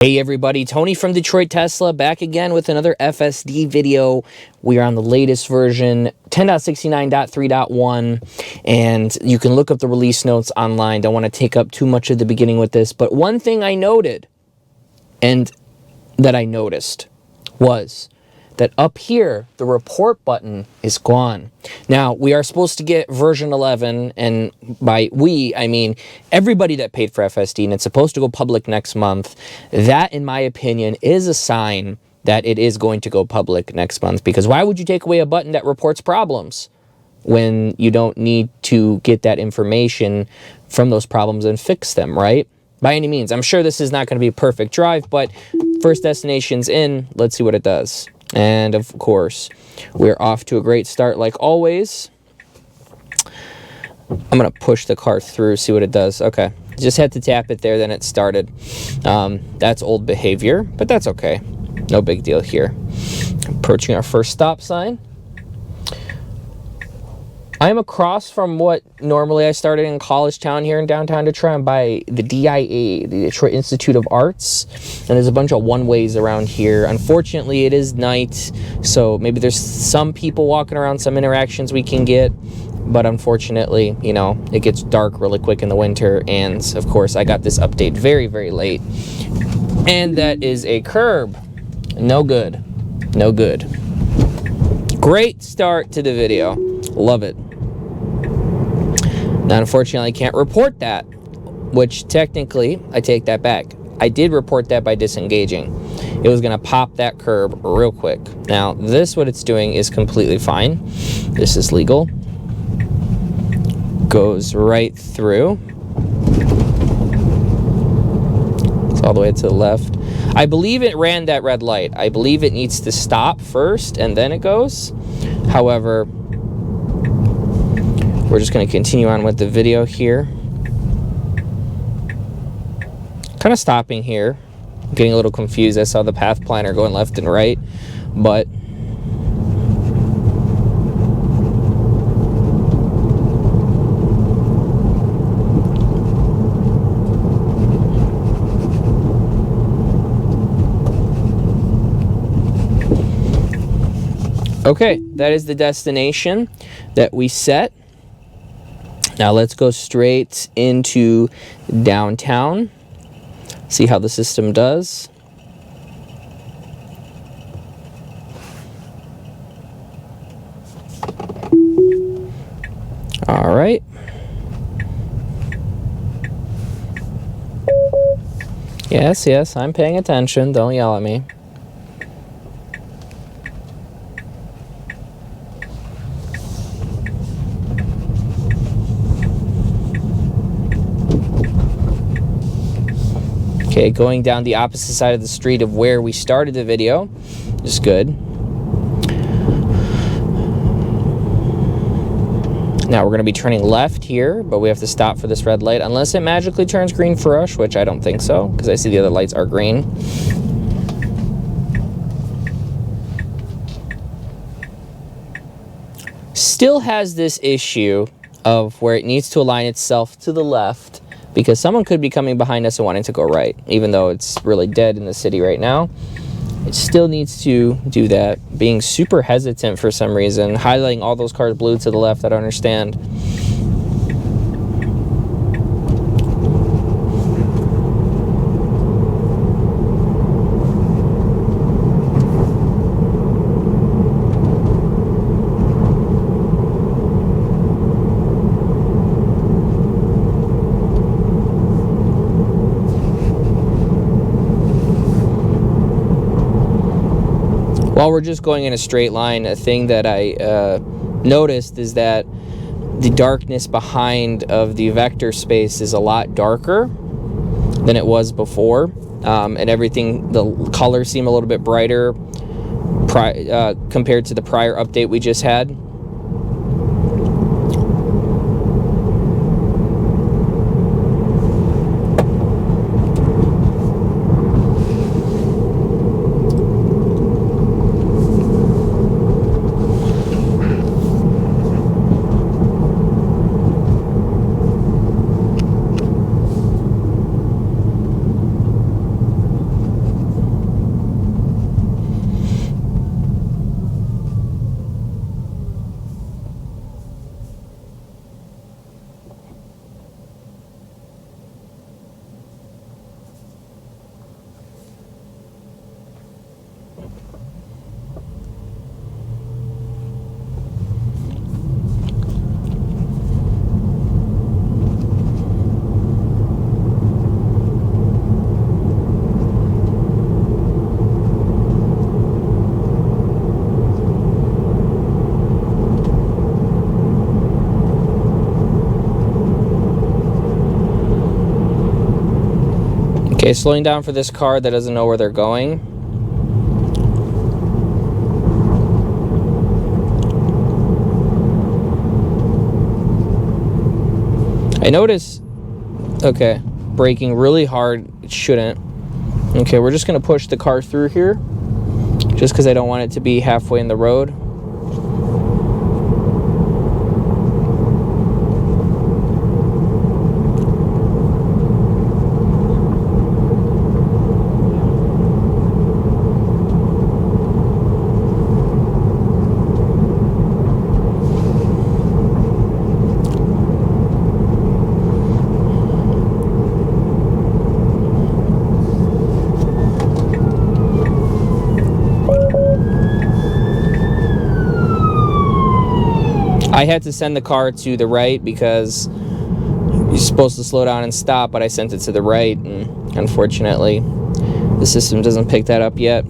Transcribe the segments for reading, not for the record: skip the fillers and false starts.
Hey everybody, Tony from Detroit Tesla back again with another FSD video. We are on the latest version, 10.69.3.1, and you can look up the release notes online. Don't want to take up too much of the beginning with this, but one thing I noted, and that I noticed, was that up here, the report button is gone. Now, we are supposed to get version 11, and by we, I mean everybody that paid for FSD, and it's supposed to go public next month. That, in my opinion, is a sign that it is going to go public next month, because why would you take away a button that reports problems when you don't need to get that information from those problems and fix them, right? By any means. I'm sure this is not going to be a perfect drive, but first destination's in. Let's see what it does. And of course, we're off to a great start like always. I'm going to push the car through, see what it does. Okay, just had to tap it there, then it started. That's old behavior, but that's okay. No big deal here. Approaching our first stop sign. I'm across from what normally I started in College Town here in downtown Detroit. I'm by the DIA, the Detroit Institute of Arts, and there's a bunch of one-ways around here. Unfortunately, it is night, so maybe there's some people walking around, some interactions we can get, but unfortunately, you know, it gets dark really quick in the winter, and of course, I got this update very, very late, and that is a curb. No good. No good. Great start to the video. Love it. Now, unfortunately, I can't report that, which technically, I take that back. I did report that by disengaging. It was going to pop that curb real quick. Now, this, what it's doing is completely fine. This is legal. Goes right through. It's all the way to the left. I believe it ran that red light. I believe it needs to stop first, and then it goes. However, we're just going to continue on with the video here. Kind of stopping here. I'm getting a little confused. I saw the path planner going left and right, but okay, that is the destination that we set. Now let's go straight into downtown, see how the system does. All right. Yes, yes, I'm paying attention. Don't yell at me. Okay, going down the opposite side of the street of where we started the video is good. Now we're going to be turning left here, but we have to stop for this red light, unless it magically turns green for us, which I don't think so, because I see the other lights are green. Still has this issue of where it needs to align itself to the left, because someone could be coming behind us and wanting to go right, even though it's really dead in the city right now. It still needs to do that. Being super hesitant for some reason, highlighting all those cars blue to the left, I don't understand. While we're just going in a straight line, a thing that I noticed is that the darkness behind of the vector space is a lot darker than it was before, and everything, the colors seem a little bit brighter compared to the prior update we just had. Okay, slowing down for this car that doesn't know where they're going. I notice, okay, braking really hard. It shouldn't. Okay, we're just gonna push the car through here just because I don't want it to be halfway in the road. I had to send the car to the right because you're supposed to slow down and stop, but I sent it to the right, and unfortunately the system doesn't pick that up yet.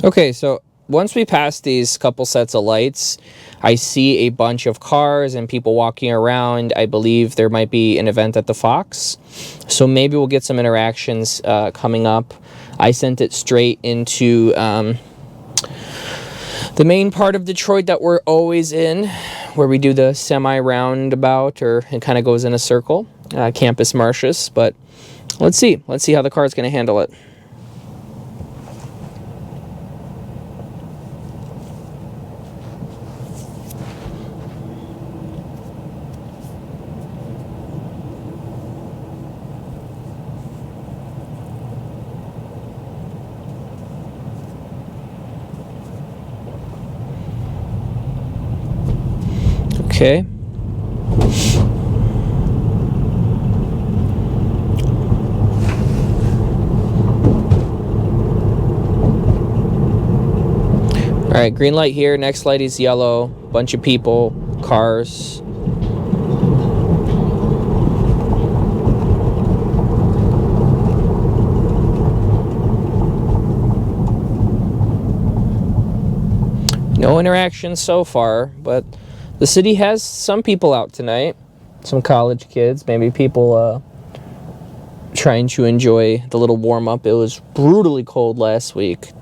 Okay, so once we pass these couple sets of lights, I see a bunch of cars and people walking around. I believe there might be an event at the Fox, so maybe we'll get some interactions coming up. I sent it straight into the main part of Detroit that we're always in, where we do the semi-roundabout, or it kind of goes in a circle, Campus Martius. But let's see how the car is going to handle it. Okay. All right, green light here. Next light is yellow. Bunch of people, cars. No interaction so far, but the city has some people out tonight, some college kids, maybe people trying to enjoy the little warm-up. It was brutally cold last week.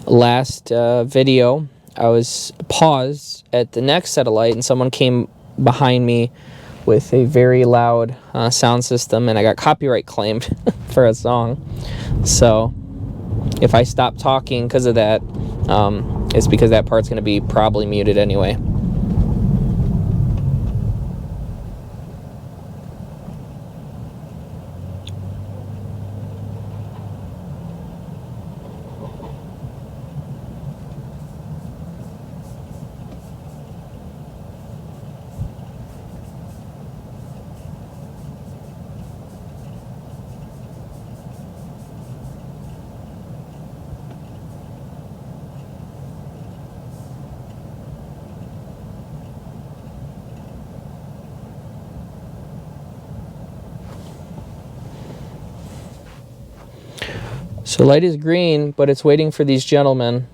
Last video, I was paused at the next set of light, and someone came behind me with a very loud sound system, and I got copyright claimed for a song. So if I stop talking because of that, it's because that part's going to be probably muted anyway. So light is green, but it's waiting for these gentlemen,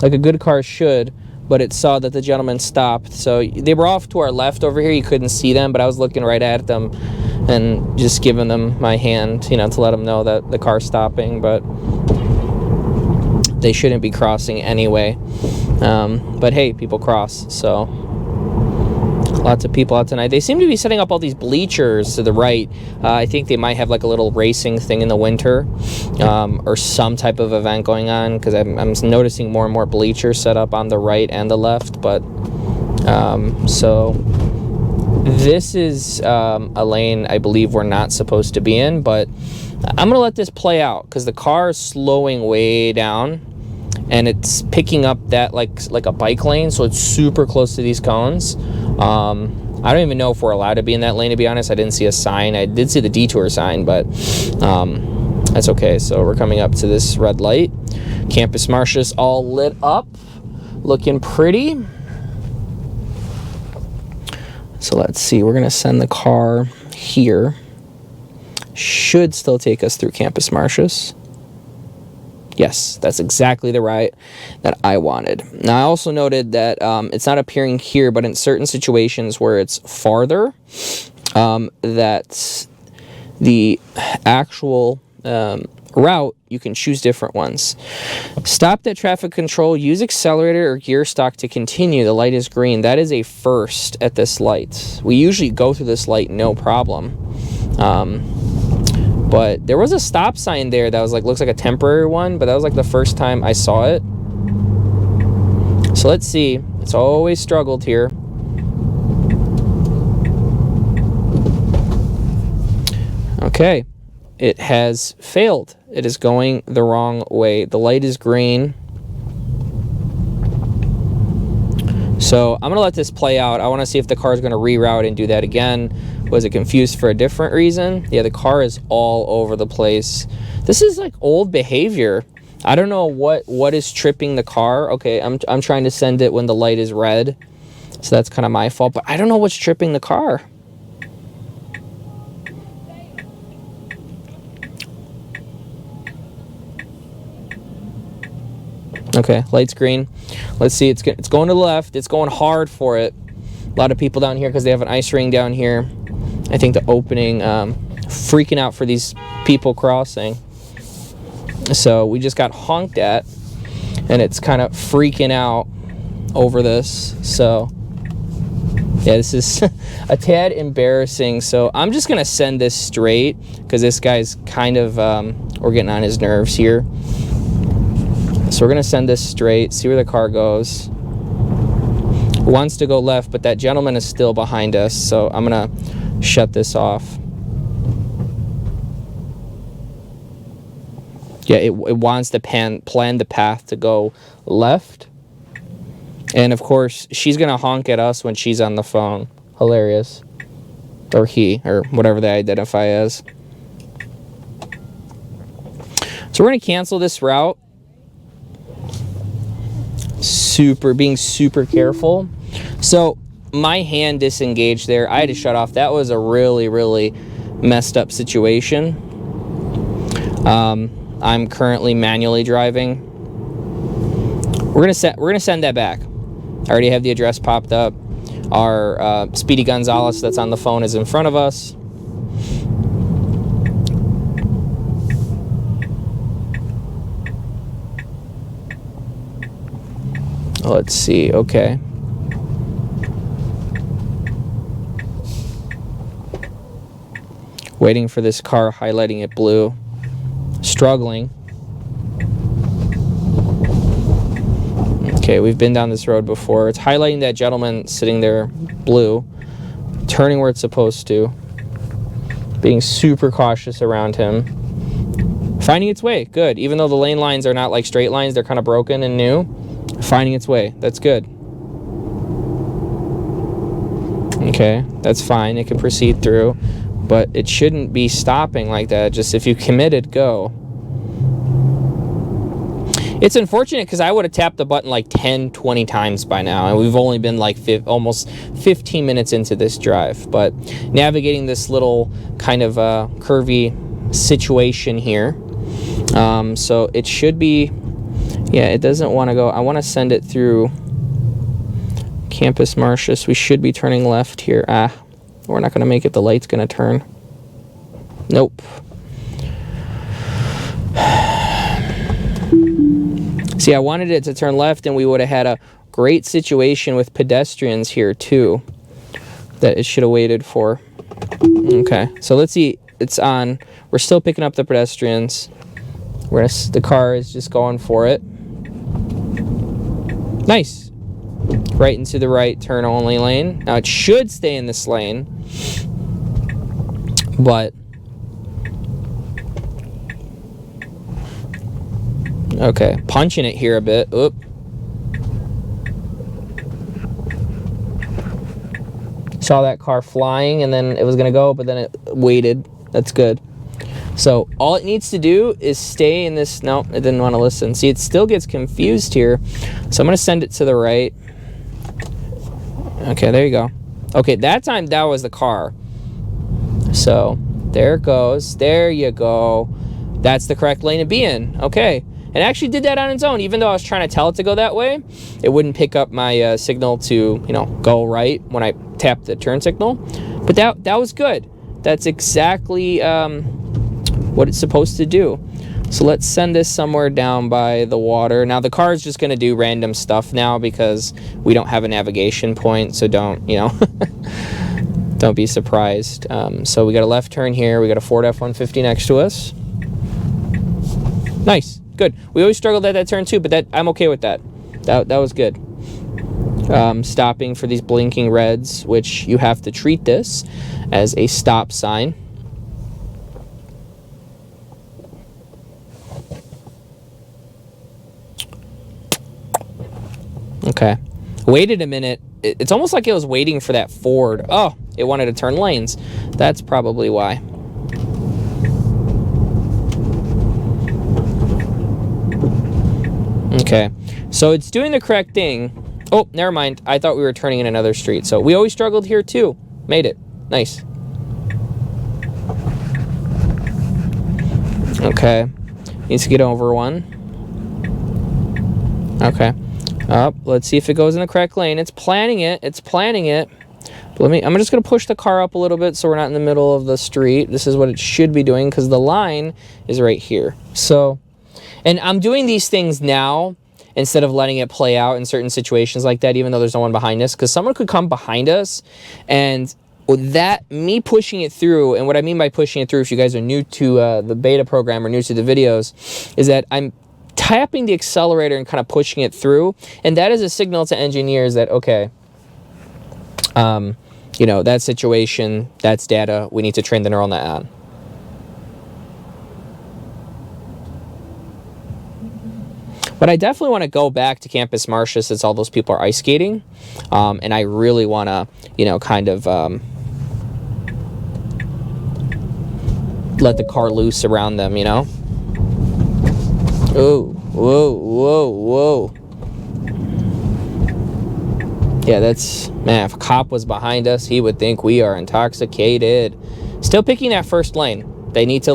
like a good car should, but it saw that the gentleman stopped. So they were off to our left over here. You couldn't see them, but I was looking right at them and just giving them my hand, to let them know that the car's stopping, but they shouldn't be crossing anyway. But hey, people cross, so lots of people out tonight. They seem to be setting up all these bleachers to the right. I think they might have like a little racing thing in the winter, or some type of event going on, because I'm noticing more and more bleachers set up on the right and the left. But so this is a lane I believe we're not supposed to be in, but I'm gonna let this play out because the car is slowing way down, and it's picking up that like a bike lane, so it's super close to these cones. I don't even know if we're allowed to be in that lane, to be honest. I didn't see a sign. I did see the detour sign, but that's okay. So we're coming up to this red light. Campus Martius all lit up, looking pretty. So let's see, we're gonna send the car here. Should still take us through Campus Martius. Yes, that's exactly the route that I wanted. Now, I also noted that it's not appearing here, but in certain situations where it's farther, that the actual route, you can choose different ones. Stopped at traffic control, use accelerator or gear stock to continue. The light is green. That is a first at this light. We usually go through this light no problem. But there was a stop sign there that was like, looks like a temporary one, but that was like the first time I saw it. So let's see. It's always struggled here. Okay. It has failed. It is going the wrong way. The light is green. So I'm going to let this play out. I want to see if the car is going to reroute and do that again. Was it confused for a different reason? Yeah, the car is all over the place. This is like old behavior. I don't know what is tripping the car. Okay, I'm trying to send it when the light is red. So that's kind of my fault. But I don't know what's tripping the car. Okay, light's green. Let's see, it's going to the left. It's going hard for it. A lot of people down here because they have an ice ring down here. I think the opening, freaking out for these people crossing. So we just got honked at, and it's kind of freaking out over this. So yeah, this is a tad embarrassing. So I'm just gonna send this straight because this guy's kind of we're getting on his nerves here. So we're gonna send this straight, see where the car goes. Wants to go left, but that gentleman is still behind us, so I'm gonna shut this off. Yeah, it wants to plan the path to go left. And of course, she's gonna honk at us when she's on the phone. Hilarious. Or he, or whatever they identify as. So we're gonna cancel this route. Being super careful. So my hand disengaged there. I had to shut off. That was a really messed up situation. I'm currently manually driving. We're gonna send that back. I already have the address popped up. Our Speedy Gonzalez that's on the phone is in front of us. Let's see, okay. Waiting for this car, highlighting it blue. Struggling. Okay, we've been down this road before. It's highlighting that gentleman sitting there blue. Turning where it's supposed to. Being super cautious around him. Finding its way, good. Even though the lane lines are not like straight lines, they're kind of broken and new. Finding its way, that's good. Okay, that's fine, it can proceed through, but it shouldn't be stopping like that. Just if you committed, go. It's unfortunate because I would have tapped the button like 10-20 times by now, and we've only been like almost 15 minutes into this drive. But navigating this little kind of curvy situation here, so it should be. Yeah, it doesn't want to go. I want to send it through Campus Martius. We should be turning left here. We're not going to make it. The light's going to turn. Nope. See, I wanted it to turn left, and we would have had a great situation with pedestrians here, too, that it should have waited for. Okay, so let's see. It's on. We're still picking up the pedestrians. The car is just going for it. Nice. Right into the right turn only lane. Now it should stay in this lane, but Okay, punching it here a bit. Oop. Saw that car flying and then it was gonna go, but then it waited. That's good. So all it needs to do is stay in this. No, it didn't want to listen. See, it still gets confused here. So I'm gonna send it to the right. Okay, there you go. Okay, that time that was the car. So there it goes. There you go. That's the correct lane to be in. Okay. And it actually did that on its own. Even though I was trying to tell it to go that way, it wouldn't pick up my signal to, go right when I tapped the turn signal. But that was good. That's exactly what it's supposed to do. So let's send this somewhere down by the water. Now the car is just going to do random stuff now because we don't have a navigation point. So don't, don't be surprised. So we got a left turn here. We got a Ford F-150 next to us. Nice. Good. We always struggled at that turn too, but I'm okay with that. That was good. Stopping for these blinking reds, which you have to treat this as a stop sign. Okay. Waited a minute. It's almost like it was waiting for that Ford. Oh, it wanted to turn lanes. That's probably why. Okay, so it's doing the correct thing. Oh, never mind. I thought we were turning in another street. So we always struggled here too. Made it. Nice. Okay. Needs to get over one. Okay. Let's see if it goes in the correct lane. It's planning it. It's planning it. But I'm just going to push the car up a little bit so we're not in the middle of the street. This is what it should be doing because the line is right here. So, and I'm doing these things now instead of letting it play out in certain situations like that, even though there's no one behind us, because someone could come behind us, and me pushing it through, and what I mean by pushing it through, if you guys are new to the beta program or new to the videos, is that I'm tapping the accelerator and kind of pushing it through, and that is a signal to engineers that, okay, that situation, that's data, we need to train the neural net on. But I definitely want to go back to Campus Martius since all those people are ice skating. And I really want to, kind of let the car loose around them, Oh, whoa, whoa, whoa. Yeah, man, if a cop was behind us, he would think we are intoxicated. Still picking that first lane. They need to,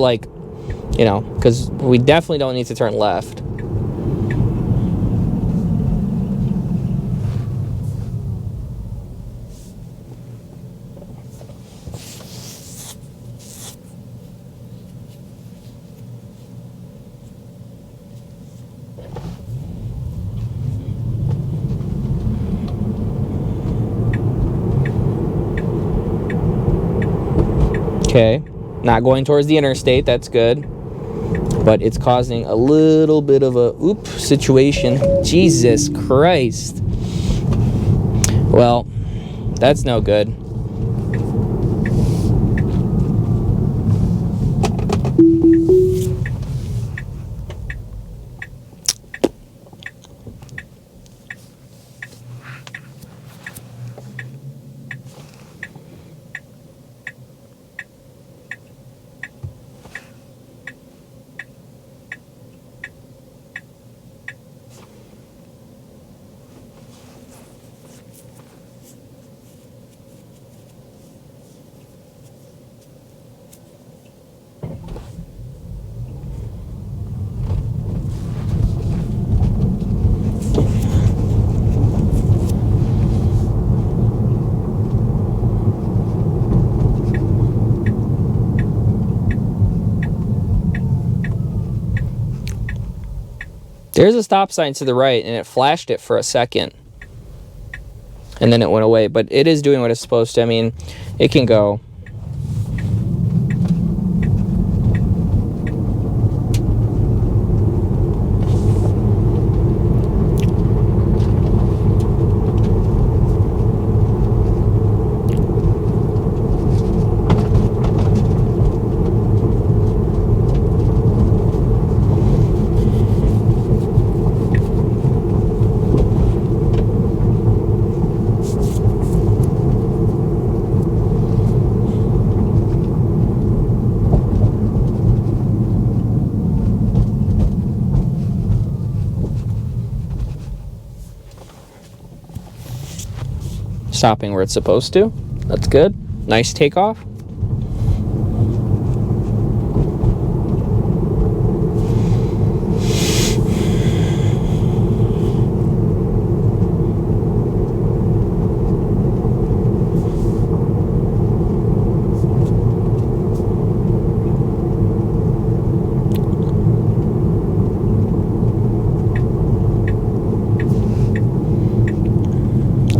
because we definitely don't need to turn left. Okay, not going towards the interstate, that's good. But it's causing a little bit of a situation. Jesus Christ. Well, that's no good. There's a stop sign to the right, and it flashed it for a second. And then it went away. But it is doing what it's supposed to. I mean, it can go. Stopping where it's supposed to. That's good. Nice takeoff.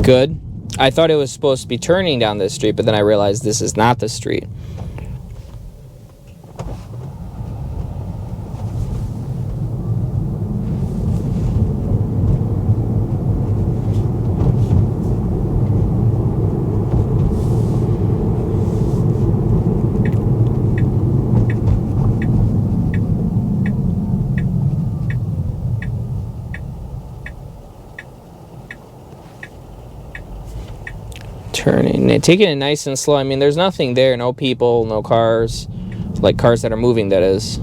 Good. I thought it was supposed to be turning down this street, but then I realized this is not the street. Turning, taking it nice and slow. I mean, there's nothing there, no people, no cars, like cars that are moving, that is.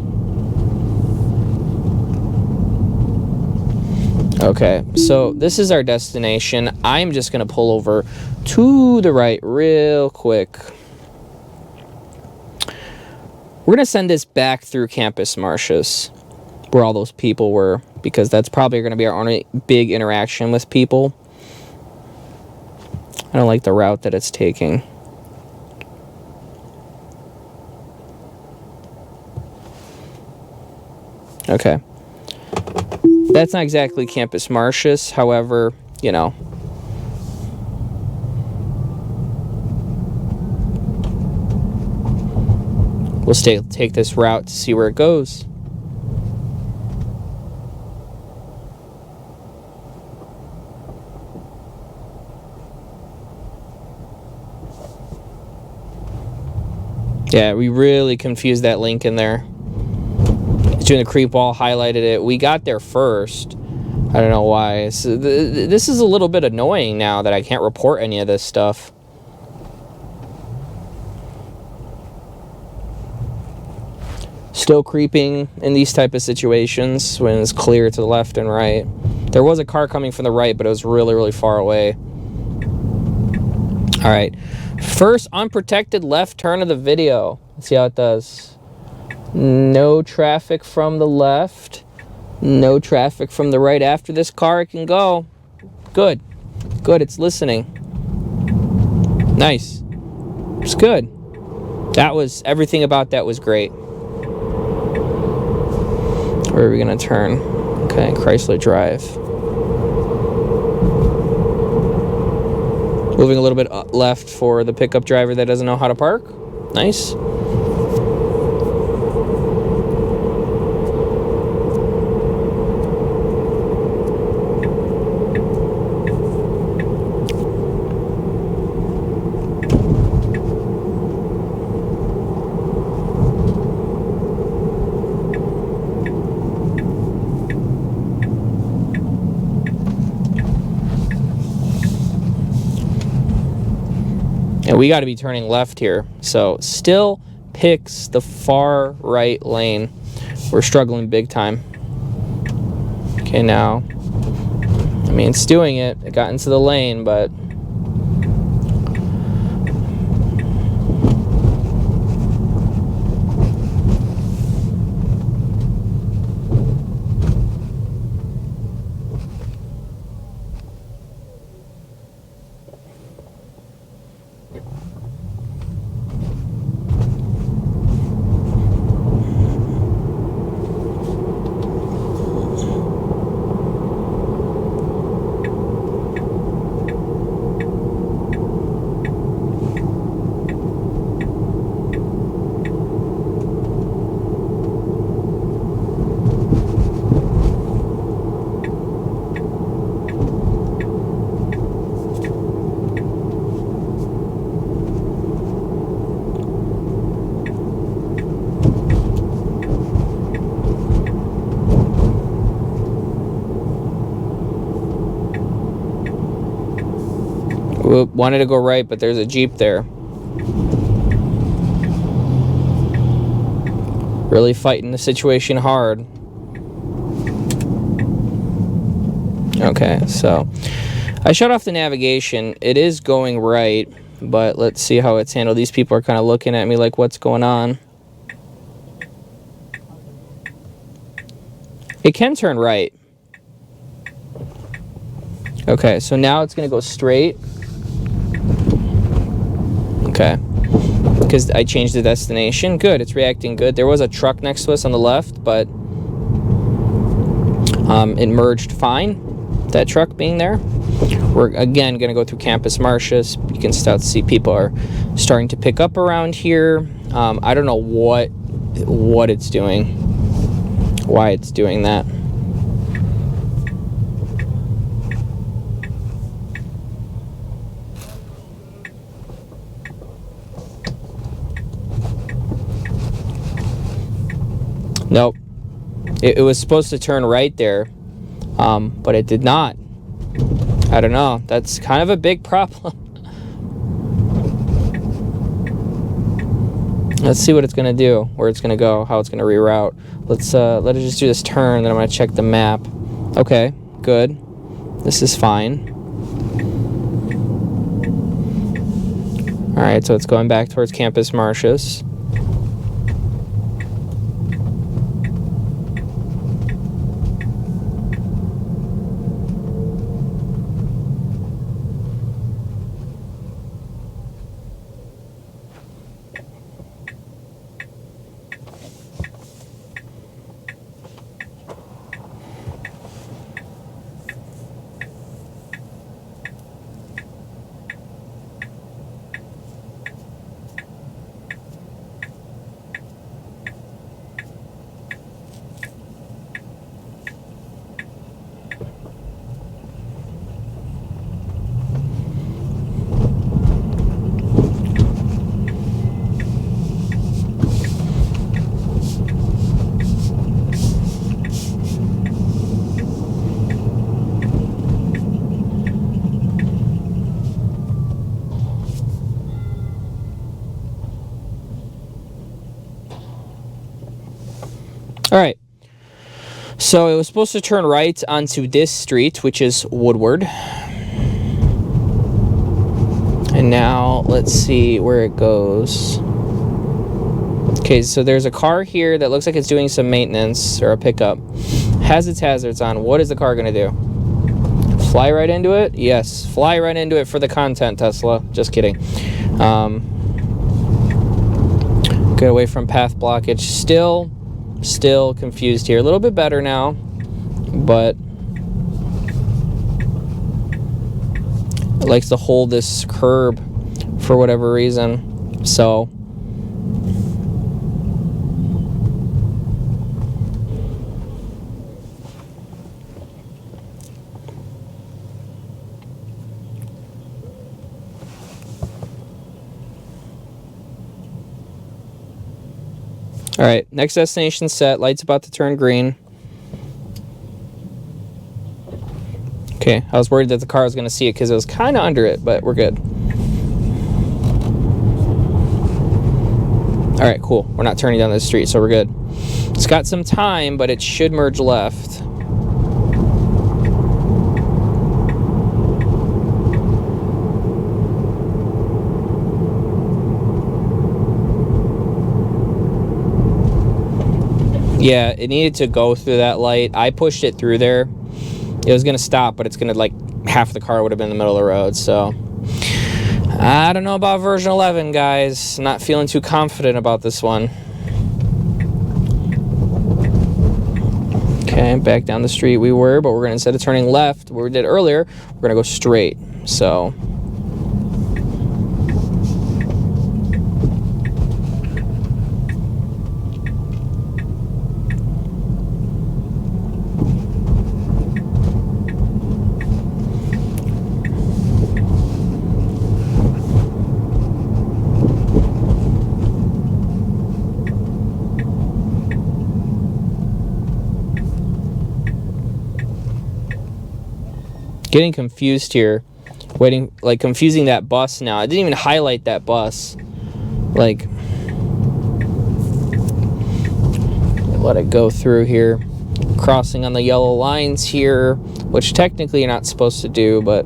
Okay, so this is our destination. I'm just gonna pull over to the right real quick. We're gonna send this back through Campus Martius, where all those people were, because that's probably gonna be our only big interaction with people. I don't like the route that it's taking. Okay. That's not exactly Campus Martius, however, you know. We'll take this route to see where it goes. Yeah, we really confused that link in there. Doing the creep wall, highlighted it. We got there first. I don't know why. So this is a little bit annoying now that I can't report any of this stuff. Still creeping in these type of situations when it's clear to the left and right. There was a car coming from the right, but it was really, really far away. All right. First unprotected left turn of the video. Let's see how it does. No traffic from the left. No traffic from the right. After this car, it can go. Good. Good, it's listening. Nice. It's good. That was, everything about that was great. Where are we going to turn? Okay, Chrysler Drive. Moving a little bit left for the pickup driver that doesn't know how to park. Nice. And we got to be turning left here. So still picks the far right lane. We're struggling big time. Okay, now, I mean, it's doing it. It got into the lane, but we wanted to go right, but there's a Jeep there. Really fighting the situation hard. Okay, so I shut off the navigation. It is going right, but let's see how it's handled. These people are kind of looking at me like, what's going on? It can turn right. Okay, so now it's going to go straight. Okay. Because I changed the destination. Good, it's reacting good. There was a truck next to us on the left, but it merged fine, that truck being there. We're, again, going to go through Campus Martius. You can start to see people are starting to pick up around here. I don't know what it's doing, why it's doing that. Nope. It was supposed to turn right there, but it did not. I don't know. That's kind of a big problem. Let's see what it's going to do, where it's going to go, how it's going to reroute. Let it just do this turn, then I'm going to check the map. Okay, good. This is fine. All right, so it's going back towards Campus Martius. All right, so it was supposed to turn right onto this street, which is Woodward. And now let's see where it goes. Okay, so there's a car here that looks like it's doing some maintenance, or a pickup. Has its hazards on. What is the car gonna do? Fly right into it? Yes, fly right into it for the content, Tesla. Just kidding. Get away from path blockage. Still confused here. A little bit better now, but it likes to hold this curb for whatever reason. So all right, next destination set. Light's about to turn green. Okay, I was worried that the car was going to see it because it was kind of under it, but we're good. All right, cool. We're not turning down the street, so we're good. It's got some time, but it should merge left. Yeah, it needed to go through that light. I pushed it through there. It was going to stop, but it's going to, like, half the car would have been in the middle of the road. So, I don't know about version 11, guys. Not feeling too confident about this one. Okay, back down the street we were, but we're going to, instead of turning left, where we did earlier, we're going to go straight. So, getting confused here, waiting, like, confusing that bus now. I didn't even highlight that bus. Like, let it go through here, crossing on the yellow lines here, which technically you're not supposed to do, but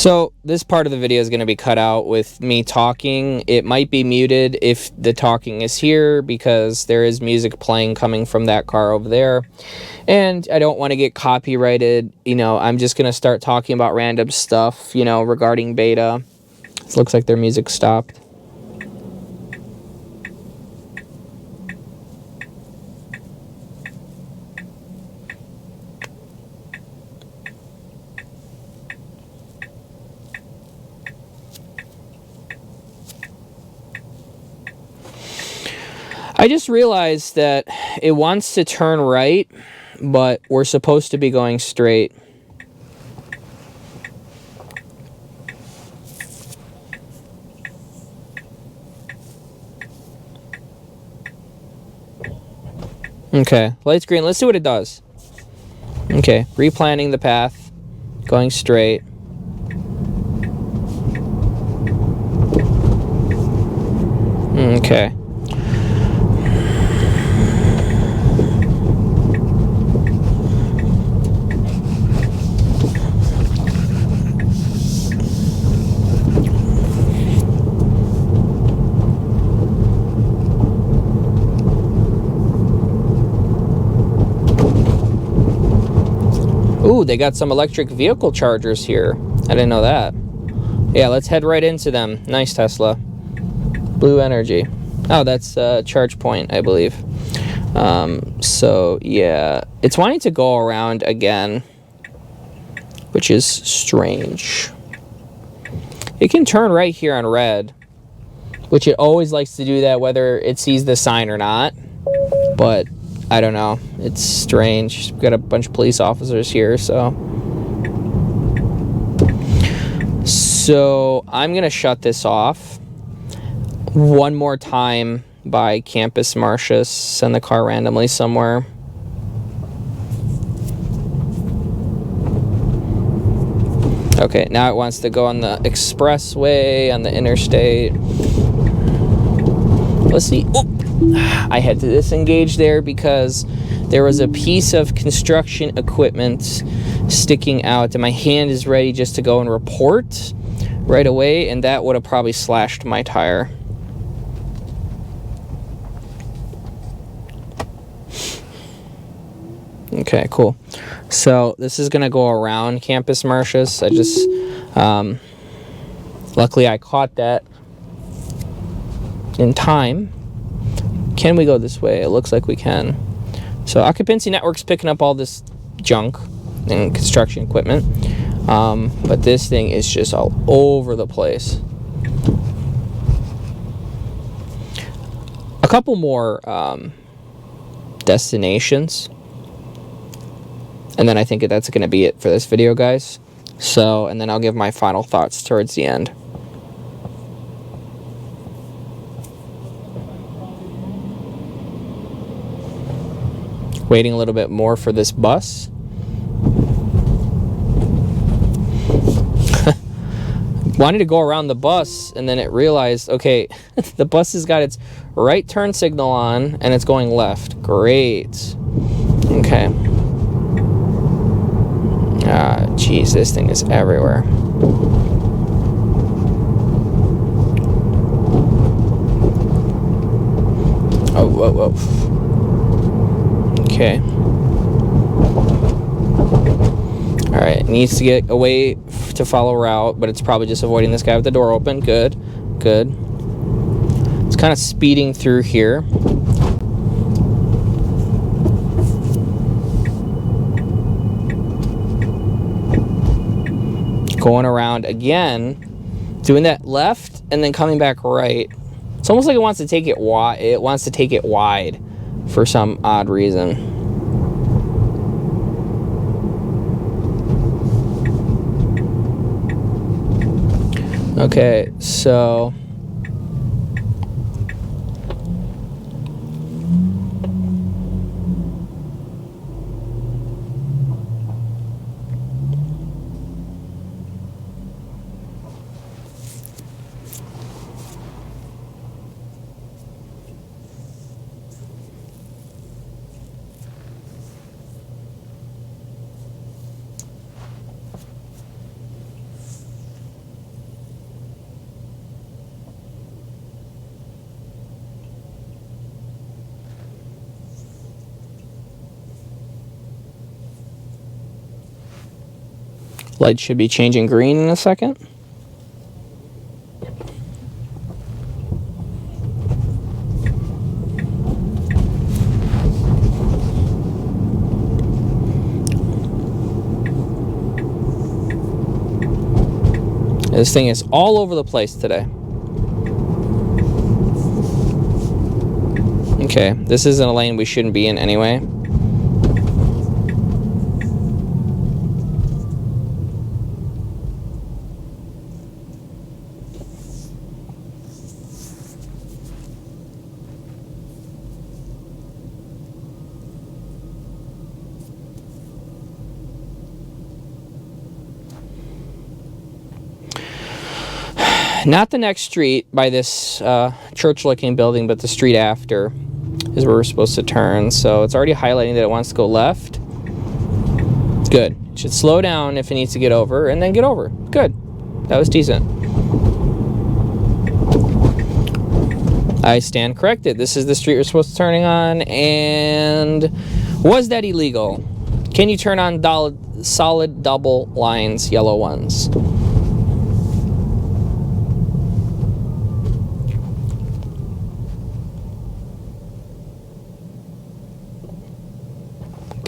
So this part of the video is going to be cut out with me talking. It might be muted if the talking is here because there is music playing coming from that car over there. And I don't want to get copyrighted. You know, I'm just going to start talking about random stuff, you know, regarding beta. It looks like their music stopped. I just realized that it wants to turn right, but we're supposed to be going straight. Okay, light's green. Let's see what it does. Okay, replanning the path, going straight. Okay. Ooh, they got some electric vehicle chargers here. I didn't know that. Yeah, let's head right into them. Nice, Tesla. Blue Energy. Oh, that's charge point, I believe. So, yeah. It's wanting to go around again, which is strange. It can turn right here on red, which it always likes to do that whether it sees the sign or not. But I don't know. It's strange. We've got a bunch of police officers here, so I'm going to shut this off. One more time by Campus Martius. Send the car randomly somewhere. Okay, now it wants to go on the expressway, on the interstate. Let's see. Oh! I had to disengage there because there was a piece of construction equipment sticking out, and my hand is ready just to go and report right away, and that would have probably slashed my tire. Okay, cool. So this is going to go around Campus Martius. I just, luckily I caught that in time. Can we go this way? It looks like we can. So Occupancy Network's picking up all this junk and construction equipment. But this thing is just all over the place. A couple more destinations. And then I think that's going to be it for this video, guys. So, and then I'll give my final thoughts towards the end. Waiting a little bit more for this bus. Wanted to go around the bus, and then it realized, okay, the bus has got its right turn signal on, and it's going left. Great. Okay. Ah, jeez, this thing is everywhere. Oh, whoa, whoa. Okay. Alright, it needs to get away to follow route, but it's probably just avoiding this guy with the door open. Good, good. It's kind of speeding through here. Going around again, doing that left, and then coming back right. It's almost like it wants to take it wide. It wants to take it wide for some odd reason. Okay, so Light should be changing green in a second. This thing is all over the place today. Okay, this isn't a lane we shouldn't be in anyway. Not the next street by this church-looking building, but the street after is where we're supposed to turn. So it's already highlighting that it wants to go left. Good. It should slow down if it needs to get over, and then get over. Good. That was decent. I stand corrected. This is the street we're supposed to be turning on, and was that illegal? Can you turn on solid double lines, yellow ones?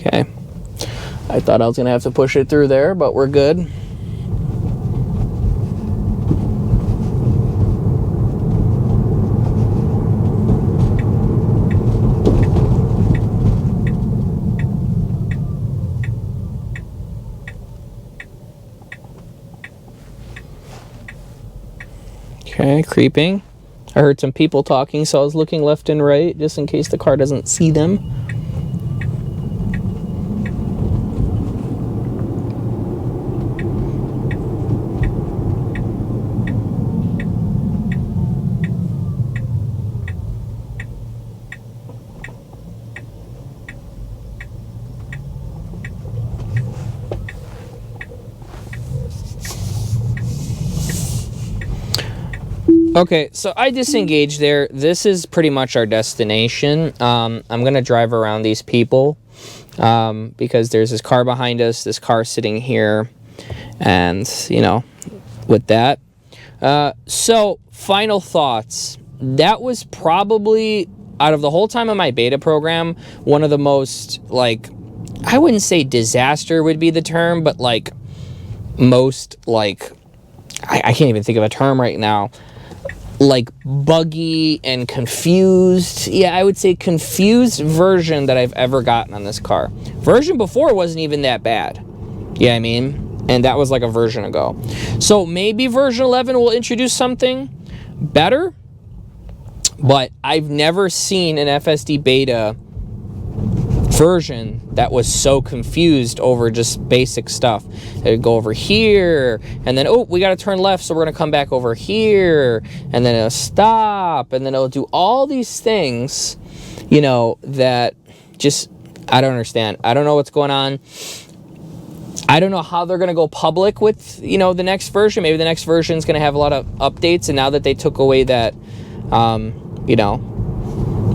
Okay, I thought I was gonna have to push it through there, but we're good. Okay, creeping. I heard some people talking, so I was looking left and right just in case the car doesn't see them. Okay, so I disengaged there. This is pretty much our destination. I'm going to drive around these people because there's this car behind us, this car sitting here, and, you know, with that. So, final thoughts. That was probably, out of the whole time of my beta program, one of the most, like, I wouldn't say disaster would be the term, but, like, most, like, I can't even think of a term right now. Like buggy and confused. Yeah, I would say confused version that I've ever gotten on this car. Version before wasn't even that bad. Yeah, I mean, and that was like a version ago. So maybe version 11 will introduce something better, but I've never seen an FSD beta version that was so confused over just basic stuff. It would go over here, and then, oh, we got to turn left, so we're going to come back over here, and then it'll stop, and then it'll do all these things, you know, that just, I don't understand. I don't know what's going on. I don't know how they're going to go public with, you know, the next version. Maybe the next version is going to have a lot of updates, and now that they took away that, you know,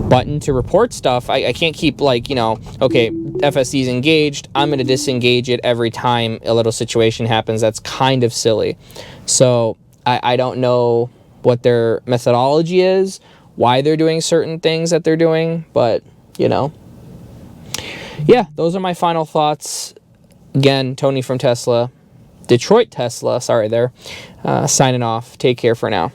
button to report stuff, I can't keep, like, you know, okay, FSD is engaged, I'm going to disengage it every time a little situation happens. That's kind of silly. So I don't know what their methodology is, why they're doing certain things that they're doing, but, you know, yeah, those are my final thoughts. Again, Tony from Tesla, Detroit Tesla, sorry there, signing off. Take care for now.